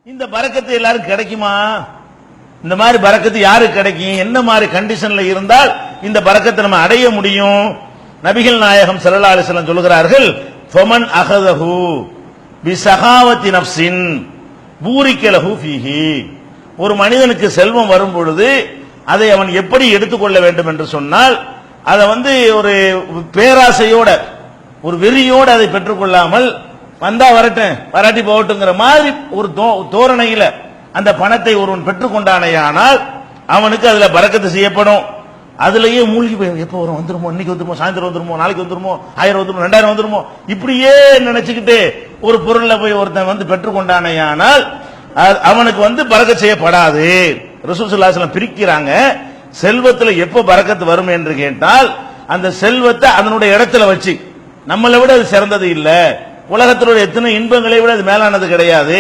இந்த பரக்கத்து எல்லாரும் கிடைக்குமா? இந்த மாதிரி பரக்கத்து யாருக்கு கிடைக்கும்? என்ன மாதிரி கண்டிஷன்ல இருந்தால் இந்த பரக்கத்தை நம்ம அடைய முடியும்? நபிகள் நாயகம் ஸல்லல்லாஹு அலைஹி வஸல்லம் சொல்கிறார்கள், ஃபமன் அகதஹு பிஸகாவத்தி நஃப்ஸின் பூரிக லஹு ஃபீஹி. ஒரு மனிதனுக்கு செல்வம் வரும் பொழுது அதை அவன் எப்படி எடுத்துக்கொள்ள வேண்டும் என்று சொன்னால், அதை ஒரு பேராசையோட ஒரு வெறியோடு அதை பெற்றுக்கொள்ளாமல், வந்தா வரட்டும் வராட்டி போகட்டுங்கிற மாதிரி ஒரு தோரணையில அந்த பணத்தை ஒருவன் பெற்றுக்கொண்டானேயானால் அவனுக்கு அதுல பரக்கத்து செய்யப்படும். அதுலயே மூழ்கி போய் எப்போ வரும், வந்துருமோ, இன்னைக்கு வந்துருமோ, சாயந்தரம் வந்துருமோ, நாளைக்கு வந்துருமோ, 1000 வந்துருமோ, 2000 வந்துருமோ, இப்படியே நினைச்சுக்கிட்டு ஒரு பொருள்ல போய் ஒருத்தன் பெற்றுக்கொண்டானேயானால் அவனுக்கு பரக்கத் செய்யப்படாது. ரசூல் ஸல்லல்லாஹு அலைஹி வஸல்லம் பிரிக்கிறாங்க. செல்வத்துல எப்ப பரக்கத்து வரும் என்று கேட்டால், அந்த செல்வத்தை அதனுடைய இடத்துல வச்சு, நம்மளை விட அது சிறந்தது இல்ல, உலகத்தினுடைய எத்தனை இன்பங்களை விட அது மேலானது கிடையாது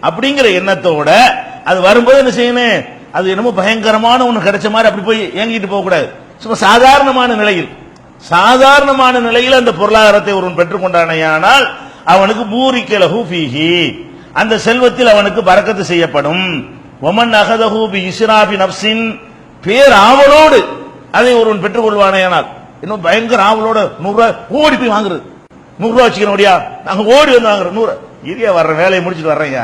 அப்படிங்கிற எண்ணத்தோட அது வரும்போது என்ன செய்யணும், அது என்னமோ பயங்கரமான ஒண்ணு கிடைச்ச மாதிரி அப்படி போய் ஏங்கிட்டு போக கூடாது. சும்மா சாதாரணமான நிலையில் அந்த பொருளாதாரத்தை ஒருவன் பெற்றுக்கொண்டானேயானால் அவனுக்கு பூரிக லஹு ஃபீஹி, அந்த செல்வத்தில் அவனுக்கு பரக்கத்து செய்யப்படும். வமன் அகதஹு பி இஸ்ராஃபி நஃப்ஸின், பேராவலோடு அதை ஒருவன் பெற்றுக்கொள்வானேயானால், இன்னும் பயங்கர ஆவலோட 100 ரூபாய் ஓடி போய் வாங்குறது, 100 ரூபாய் வச்சுக்கிறோடியா, நாங்க ஓடி வந்து வாங்குறோம், 100 இரியா வர்ற வேலையை முடிச்சுட்டு வர்றேங்க,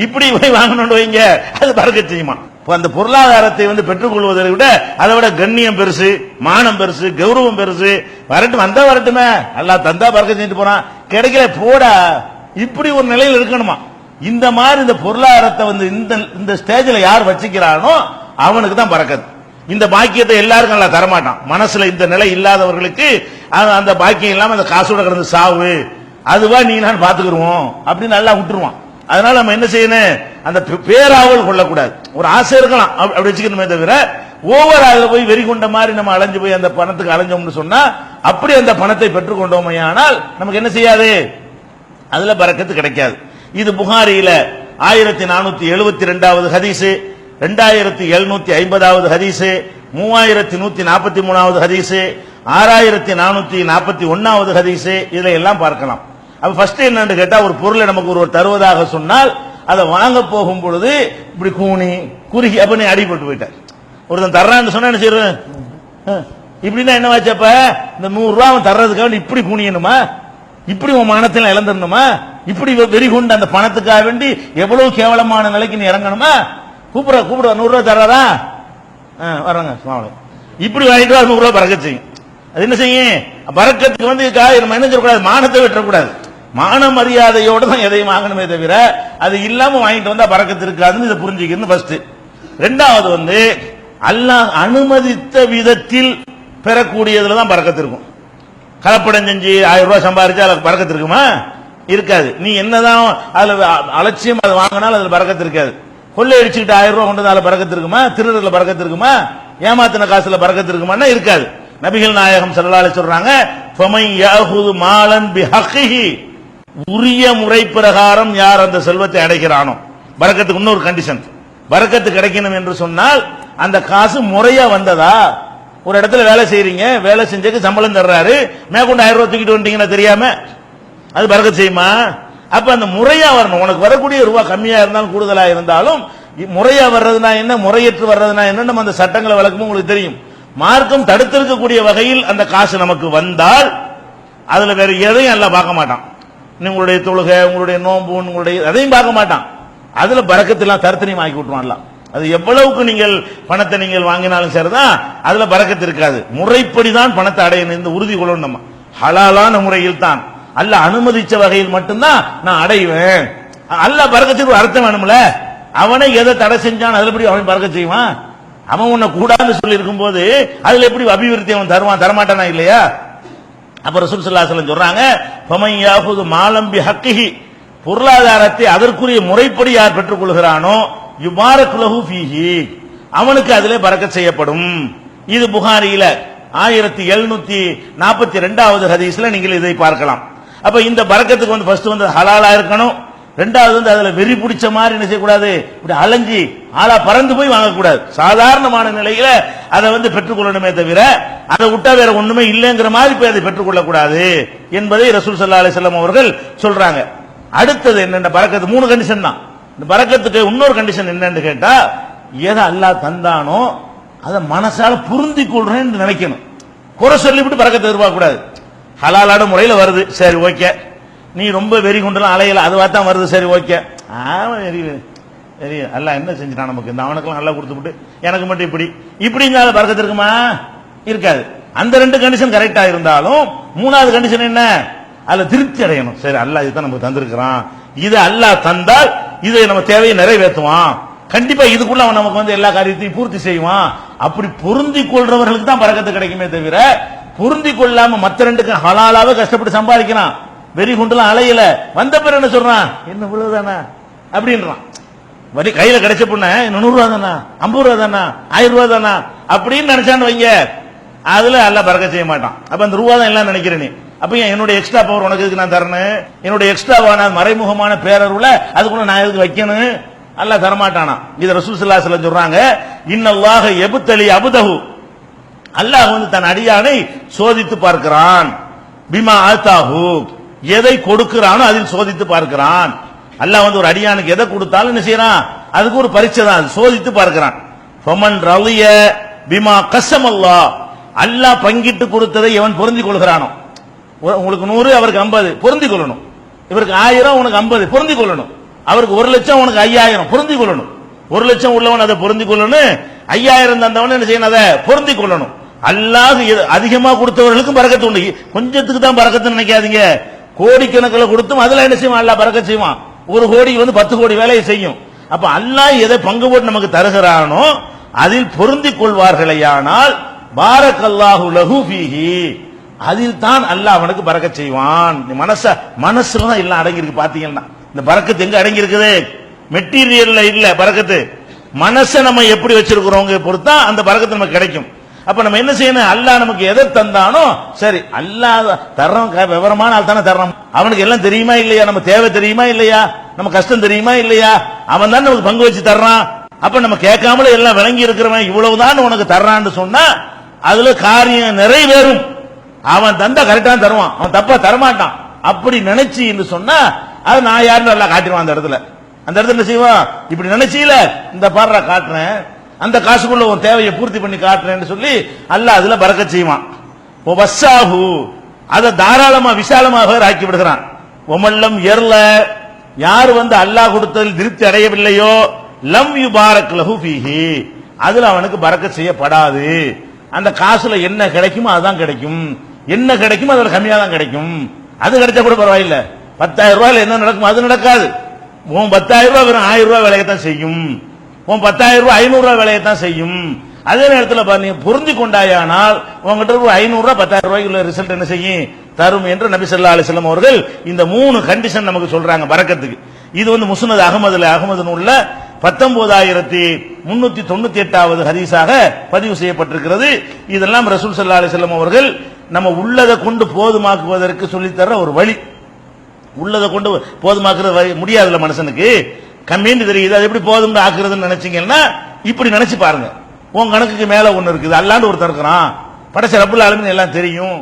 இப்படி போய் வாங்கணும் வைங்க, அது பரக்கத்து செய்யுமா? அந்த பொருளாதாரத்தை பெற்றுக்கொள்வதை விட அதை விட கண்ணியம் பெருசு, மானம் பெருசு, கௌரவம் பெருசு. வரட்டும், வந்தா வரட்டுமே, அல்லாஹ் தந்தா பரக்கத்து செஞ்சுட்டு போறான், கிடைக்கல போடா, இப்படி ஒரு நிலையில் இருக்கணுமா? இந்த மாதிரி இந்த பொருளாதாரத்தை இந்த ஸ்டேஜில் யார் வச்சுக்கிறானோ அவனுக்கு தான் பரக்கத்து. இந்த பாக்கியத்தை எல்லாருக்கும் நல்லா தரமாட்டான். மனசுல இந்த நிலை இல்லாதவர்களுக்கு அந்த பாக்கியம் இல்லாம அந்த காசோட கிடந்து சாவு, அதுவா நீ நான் பாத்துக்கிடுவோம் அப்படின்னு நல்லா விட்டுருவான். அதனால நம்ம என்ன செய்யணும், அந்த பேராவல் கொள்ளக்கூடாது. ஒரு ஆசை இருக்கலாம் அப்படி வச்சுக்கணுமே தவிர, ஓவர் அதுல போய் வெறி கொண்ட மாதிரி நம்ம அலைஞ்சு போய் அந்த பணத்துக்கு அலைஞ்சோம்னு சொன்னா, அப்படி அந்த பணத்தை பெற்றுக்கொண்டோமையானால் நமக்கு என்ன செய்யாது, அதுல பரக்கத்து கிடைக்காது. இது புகாரியில 1472வது ஹதீஸ், 2750வது ஹதீஸ், 3143வது ஹதீஸ், 6441வது ஹதீஸ், இதை எல்லாம் பார்க்கலாம். அப்ப ஃபர்ஸ்ட் என்னன்னு கேட்டா, ஒரு பொருளை நமக்கு ஒருவர் தருவதாக சொன்னால் அதை வாங்க போகும் பொழுது இப்படி கூணி குறுகி அப்ப நீ அடிபட்டு போயிட்டார். ஒருத்தன் தர்றான்னு சொன்னா என்ன செய்யறது, இப்படின்னா என்ன வாச்சப்ப, இந்த 100 ரூபாய் அவன் தர்றதுக்காக இப்படி கூணியணுமா, இப்படி உன் மானத்தில் இழந்துடணுமா, இப்படி வெறி கொண்டு அந்த பணத்துக்காக வேண்டி எவ்வளவு கேவலமான நிலைக்கு நீ இறங்கணுமா? கூப்பிட 100 ரூபாய் தர்றாரா, வர்றாங்க, இப்படி வாங்கிட்டு 100 ரூபாய் பறக்கத்து செய்யும். அது என்ன செய்யும், பறக்கத்துக்கு நம்ம என்ன செய்யக்கூடாது, மானத்தை வெட்டக்கூடாது. மான மரியாதையோட தான் எதையும் வாங்கணுமே தவிர அது இல்லாம வாங்கிட்டு வந்தா பறக்கத்து இருக்காதுன்னு இதை புரிஞ்சுக்கிறது ஃபர்ஸ்ட். ரெண்டாவது அல்லாஹ் அனுமதித்த விதத்தில் பெறக்கூடியதுல தான் பறக்கத்து இருக்கும். கலப்படம் செஞ்சு 1000 ரூபாய் சம்பாதிச்சா அதுல பறக்கத்து இருக்குமா? இருக்காது. நீ என்னதான் அதுல அலட்சியம் அதை வாங்கினாலும் அதுல பறக்கத்து இருக்காது. கொள்ளை அடிச்சுக்கிட்டு 1000 ரூபாய் கொண்டு அதுல பறக்கத்து இருக்குமா? திருடுறதுல பறக்கத்து இருக்குமா? ஏமாத்தின காசுல பறக்கத்து இருக்குமான்னா இருக்காது. நபிகள் நாயகம் ஸல்லல்லாஹு அலைஹி சொல்றாங்க, ஃபமன் யாஹுது மாலன் பிஹக்கிஹி, உரிய முறை பிரகாரம் யார் அந்த செல்வத்தை அடைக்கிறானோ, பரக்கத்துக்கு இன்னொரு கண்டிஷன், பரக்கத்து கிடைக்கணும் என்று சொன்னால் அந்த காசு முறையா வந்ததா. ஒரு இடத்துல வேலை செய்றீங்க, வேலை செஞ்சதுக்கு சம்பளம் தர்றாரு, மேற்கொண்டு 1000 ரூபாய் தூக்கிட்டு வந்துட்டீங்கன்னா தெரியாம, அது பரக்கத்து செய்யுமா? அப்ப அந்த முறையா வரணும். உனக்கு வரக்கூடிய ரூபாய் கம்மியா இருந்தாலும் கூடுதலா இருந்தாலும் முறையா வர்றதுனா என்ன, முறையற்று வர்றதுனா என்ன, நம்ம அந்த சட்டங்களை வழக்கமும் உங்களுக்கு தெரியும். மார்க்கம் தடுத்திருக்கக்கூடிய வகையில் அந்த காசு நமக்கு வந்தால் அதுல வேற எதையும் எல்லாம் பார்க்க மாட்டான். உங்களுடைய தொழுகை, உங்களுடைய நோன்பு, உங்களுடைய அதையும் பார்க்க மாட்டான். அதுல பரக்கத்தெல்லாம் தரத்தனையும் ஆக்கி விட்டுருவான்ல. அது எவ்வளவுக்கு நீங்கள் பணத்தை நீங்கள் வாங்கினாலும் சரிதான், அதுல பரக்கத்து இருக்காது. முறைப்படிதான் பணத்தை அடையணும், இந்த உறுதி கொள்ளணும். நம்ம ஹலாலான முறையில் தான், அல்ல அனுமதிச்ச வகையில் மட்டும்தான் நான் அடைவேன். அல்ல பரக்கத்துக்கு ஒரு அர்த்தம் வேணும்ல. அவனை எதை தடை செஞ்சான் அதுல எப்படி அவன் பறக்க செய்வான்? அவன் உன்னை கூடாதுன்னு சொல்லி இருக்கும் போது அதுல எப்படி அபிவிருத்தி அவன் தருவான்? தரமாட்டானா இல்லையா? அப்ப ரசூல் ஸல்லல்லாஹு அலைஹி வஸல்லம் சொல்றாங்க, ஃபமன் யாஹுது மாலம் பிஹக்கிஹி, பொருளாதாரத்தை அதற்குரிய முறைப்படி யார் பெற்றுக் கொள்கிறானோ யுபாரக் லஹு ஃபீஹி, அவனுக்கு அதிலே பரக்கத் செய்யப்படும். இது புகாரியில 1742வது ஹதீஸ்ல நீங்கள் இதை பார்க்கலாம். அப்ப இந்த பரக்கத்துக்கு ஃபர்ஸ்ட் ஹலாலா இருக்கணும். ரெண்டாவது அதுல வெறி பிடிச்ச மாதிரி என்ன செய்யக்கூடாது, இப்படி அலைஞ்சி ஆளா பறந்து போய் வாங்கக்கூடாது. சாதாரணமான நிலையில அதை பெற்றுக்கொள்ளணுமே தவிர அதை விட்டா வேற ஒண்ணுமே இல்லைங்கிற மாதிரி போய் அதை பெற்றுக்கொள்ளக்கூடாது என்பதை ரசூல் ஸல்லல்லாஹு அலைஹி வஸல்லம் அவர்கள் சொல்றாங்க. அடுத்தது என்னென்ன பரக்கத்து 3 கண்டிஷன் தான். இந்த பரக்கத்துக்கு இன்னொரு கண்டிஷன் என்னன்னு கேட்டா, எதை அல்லாஹ் தந்தானோ அதை மனசால புரிந்து கொள்றேன்னு நினைக்கணும். குறை சொல்லிவிட்டு பரக்கத்தை எதிர்பார்க்க கூடாது. ஹலாலான முறையில வருது, சரி ஓகே. நீ ரொம்ப வெறி கொண்டுலாம் அலையல, அதுவா தான் வருது, சரி ஓகே. வெறி அல்லாஹ் என்ன செஞ்சுட்டான் நமக்கு, இந்த அவனுக்கெல்லாம் நல்லா கொடுத்துட்டு எனக்கு மட்டும் இப்படிங்க பரக்கத்து இருக்குமா? இருக்காது. அந்த ரெண்டு கண்டிஷன் கரெக்டா இருந்தாலும் மூணாவது கண்டிஷன் என்ன, அதுல திருப்தி அடையணும். சரி அல்லாஹ் இதுதான் நமக்கு தந்திருக்கிறான், இது அல்லாஹ் தந்தால் இதை நம்ம தேவையை நிறைவேற்றுவான், கண்டிப்பா இதுக்குள்ள அவன் நமக்கு வந்து எல்லா காரியத்தையும் பூர்த்தி செய்வான். அப்படி பொருந்தி கொள்றவர்களுக்கு தான் பரக்கத்து கிடைக்குமே தவிர, பொருந்தி கொள்ளாம மத்த ரெண்டுக்கு ஹலாலாவே கஷ்டப்பட்டு சம்பாதிக்கிறான், வெறி கொண்டுலாம் அலையல, வந்த பிறகு என்ன சொல்றான், என்ன இவ்வளவுதானா அப்படின்றான். வரி கையில கிடைச்ச பொண்ண 100 ரூபா தானா, 50 ரூபா தானா, 1000 ரூபா தானா அப்படின்னு நினைச்சான்னு வைங்க, அதுல அல்ல பறக்க செய்ய மாட்டான். அப்ப அந்த ரூபா தான் எல்லாம் நினைக்கிறேன் நீ. அப்ப என்னுடைய எக்ஸ்ட்ரா பவர் உனக்கு எதுக்கு நான் தரணும், என்னுடைய எக்ஸ்ட்ராவான மறைமுகமான பேரருள அதுக்குள்ள நான் எதுக்கு வைக்கணும், அல்லாஹ் தரமாட்டானா. இது ரசூல் ஸல்லல்லாஹு அலைஹி வஸல்லம் சொல்றாங்க, இன்னல்லாஹ யப்தலி அப்தஹு, அல்லாஹ் வந்து தன் அடியானை சோதித்து பார்க்கிறான். பிமா ஆதாஹு, எதை கொடுக்கிறானோ அதில் சோதித்து பார்க்கிறான். அல்லாஹ் வந்து ஒரு அடியானுக்கு எதை கொடுத்தாலும் என்ன செய்யறான், அதுக்கு ஒரு பரீட்சை தான், சோதித்து பார்க்கிறான். ஃபமன் ரலிய பிமா கஸமல்லாஹ், அல்லாஹ் பங்கிட்டு கொடுத்ததை எவன் பொருந்தி கொள்கிறானோ, உங்களுக்கு 100 அவருக்கு 50 பொருந்தி கொள்ளணும், இவருக்கு 1000 உனக்கு 50 பொருந்தி கொள்ளணும், அவருக்கு 1 லட்சம் உனக்கு 5000 பொருந்தி கொள்ளணும், 1 லட்சம் உள்ளவன் அதை பொருந்தி கொள்ளணும், 5000 தந்தவன் என்ன செய்யணும், அதை பொருந்தி கொள்ளணும். அல்லாஹ் அதிகமா கொடுத்தவர்களுக்கும் பரக்கத்து உண்டு. கொஞ்சத்துக்கு தான் பரக்கத்து நினைக்காதீங்க, கோடிக்கணக்கில் கொடுத்தும் அதுல என்ன செய்வான், அல்லாஹ் பரக்கத் செய்வான். 1 கோடி வந்து 10 கோடி வேலையை செய்யும். அப்ப அல்லாஹ் எதை பங்கு போட்டு நமக்கு தருகிறானோ அதில் பொருந்தி கொள்வார்களேயானால் பாரக்கல்லாஹு லஹு ஃபீஹி, அதில் தான் அல்லாஹ் அவனுக்கு பரக்கத் செய்வான். மனசுல தான் எல்லாம் அடங்கி இருக்கு. பாத்தீங்கன்னா இந்த பரக்கத்து எங்க அடங்கி இருக்குது, மெட்டீரியல்ல இல்ல பரக்கத்து, மனசை நம்ம எப்படி வச்சிருக்கிறோங்க பொறுத்தா அந்த பரக்கத்து நமக்கு கிடைக்கும். அப்ப நம்ம என்ன செய்யணும், அல்லாஹ் நமக்கு எதை தந்தானோ சரி, அல்லாஹ் தர்றோம், விவரமான ஆள் தானே தர்றோம், அவனுக்கு எல்லாம் தெரியுமா இல்லையா, நம்ம தேவை தெரியுமா இல்லையா, நம்ம கஷ்டம் தெரியுமா இல்லையா, அவன் தான் நமக்கு பங்கு வச்சு தர்றான். அப்ப நம்ம கேட்காமல எல்லாம் விளங்கி இருக்கிறவன் இவ்வளவுதான் உனக்கு தர்றான்னு சொன்னா அதுல காரியம் நிறைவேறும். அவன் தந்தா கரெக்டா தருவான், அவன் தப்பா தரமாட்டான். அப்படி நினைச்சு சொன்னா அது நான் யாருன்னு எல்லாம் காட்டிடுவான். அந்த இடத்துல என்ன செய்வான், இப்படி நினைச்சீல இந்த பாடுற காட்டுறேன், அந்த காசுக்குள்ள ஒரு தேவையை பூர்த்தி பண்ணி காட்டுறேன்னு சொல்லி அல்லாஹ் அதுல பரக்கத் செய்வான். வஸ்ஸாஹு, அதை தாராளமா விசாலமாக ஆக்கி விடுகிறான். ஒமல்லம் எர்ல, யார் வந்து அல்லாஹ் கொடுத்ததில் திருப்தி அடையவில்லையோ லம் யுபாரக் லஹு ஃபீஹி, அதுல அவனுக்கு பரக்கத் செய்யப்படாது. அந்த காசுல என்ன கிடைக்குமோ அதுதான் கிடைக்கும், என்ன கிடைக்குமோ அதோட கம்மியா தான் கிடைக்கும். அது கிடைச்சா கூட பரவாயில்ல, 10,000 ரூபாயில என்ன நடக்கும் அது நடக்காது. உன் 10,000 ரூபாய் வெறும் 1000 ரூபாய் விலையத்தான் செய்யும், உன் 10,000 ரூபாய் 500 ரூபாய் விலையத்தான் செய்யும். அதே நேரத்தில் நீ புரிஞ்சு கொண்டாயானால் உங்ககிட்ட 500 ரூபாய் 10,000 ரூபாய்க்கு உள்ள ரிசல்ட் என்ன செய்யும், தரும் என்று நபி ஸல்லல்லாஹு அலைஹி வஸல்லம் அவர்கள் இந்த 3 கண்டிஷன் நமக்கு சொல்றாங்க பரக்கத்துக்கு. இது வந்து முஸ்னத் அகமது நூல்ல 19398வது ஹதீஸாக பதிவு செய்யப்பட்டிருக்கிறது. இதெல்லாம் ரசூல் ஸல்லல்லாஹு அலைஹி வஸல்லம் அவர்கள் நம்ம உள்ளதை கொண்டு போதுமாக்குவதற்கு சொல்லித்தர ஒரு வழி. உள்ளதை கொண்டு போதுமாக்குறது முடியாதுல மனுஷனுக்கு, கம்மின்னு தெரியுது, அது எப்படி போதும்னு ஆக்குறதுன்னு நினைச்சீங்கன்னா இப்படி நினைச்சு பாருங்க. உன் கணக்குக்கு மேல ஒண்ணு இருக்குது, அல்லாண்டு ஒருத்தர் இருக்கிறான், படைச்ச ரப்புல் ஆலமீன் எல்லாம் தெரியும்.